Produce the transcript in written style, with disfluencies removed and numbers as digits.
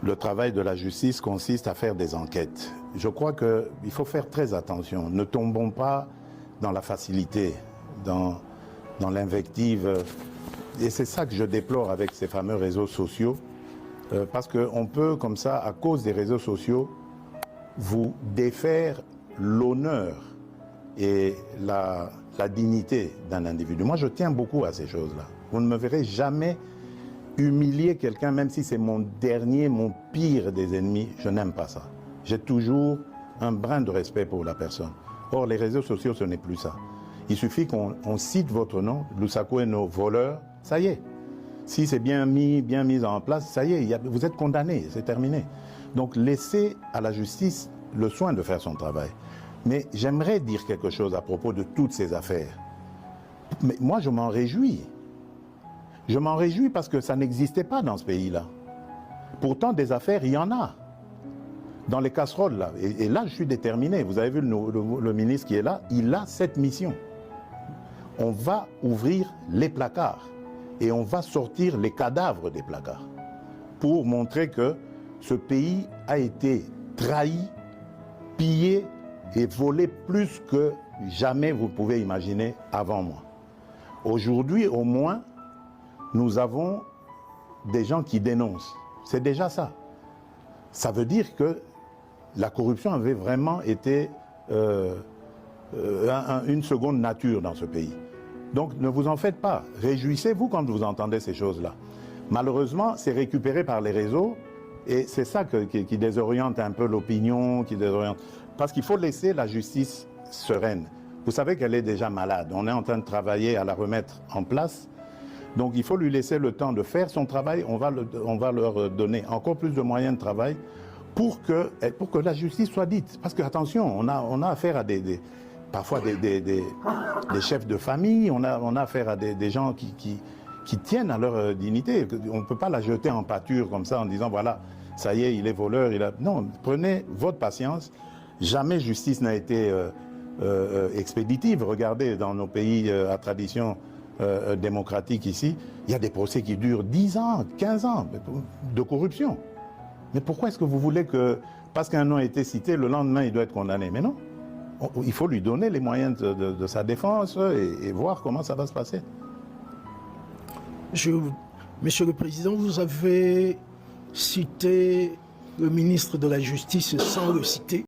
le travail de la justice consiste à faire des enquêtes. Je crois qu'il faut faire très attention. Ne tombons pas dans la facilité, dans l'invective. Et c'est ça que je déplore avec ces fameux réseaux sociaux. Parce qu'on peut, comme ça, à cause des réseaux sociaux, vous défaire l'honneur et la dignité d'un individu. Moi, je tiens beaucoup à ces choses-là. Vous ne me verrez jamais humilier quelqu'un, même si c'est mon pire des ennemis. Je n'aime pas ça. J'ai toujours un brin de respect pour la personne. Or, les réseaux sociaux, ce n'est plus ça. Il suffit qu'on cite votre nom, Lusako et nos voleurs, ça y est. Si c'est bien mis en place, ça y est, vous êtes condamné, c'est terminé. Donc, laissez à la justice le soin de faire son travail. Mais j'aimerais dire quelque chose à propos de toutes ces affaires. Mais moi, je m'en réjouis. Je m'en réjouis parce que ça n'existait pas dans ce pays-là. Pourtant, des affaires, il y en a. Dans les casseroles, là. Et là, je suis déterminé. Vous avez vu le ministre qui est là, il a cette mission. On va ouvrir les placards et on va sortir les cadavres des placards pour montrer que ce pays a été trahi, pillé et volé plus que jamais vous pouvez imaginer avant moi. Aujourd'hui, au moins, nous avons des gens qui dénoncent. C'est déjà ça. Ça veut dire que la corruption avait vraiment été une seconde nature dans ce pays. Donc ne vous en faites pas. Réjouissez-vous quand vous entendez ces choses-là. Malheureusement, c'est récupéré par les réseaux et c'est ça qui désoriente un peu l'opinion, qui désoriente. Parce qu'il faut laisser la justice sereine. Vous savez qu'elle est déjà malade. On est en train de travailler à la remettre en place. Donc il faut lui laisser le temps de faire son travail. On va leur donner encore plus de moyens de travail pour que la justice soit dite. Parce que, attention, on a affaire à parfois des chefs de famille, on a affaire à des gens qui tiennent à leur dignité. On ne peut pas la jeter en pâture comme ça en disant, voilà, ça y est, il est voleur. Non, prenez votre patience. Jamais justice n'a été expéditive. Regardez, dans nos pays à tradition démocratique ici, il y a des procès qui durent 10 ans, 15 ans de corruption. Mais pourquoi est-ce que vous voulez que, parce qu'un nom a été cité, le lendemain il doit être condamné? Mais non, il faut lui donner les moyens de sa défense et voir comment ça va se passer. Monsieur le Président, vous avez cité le ministre de la Justice sans le citer.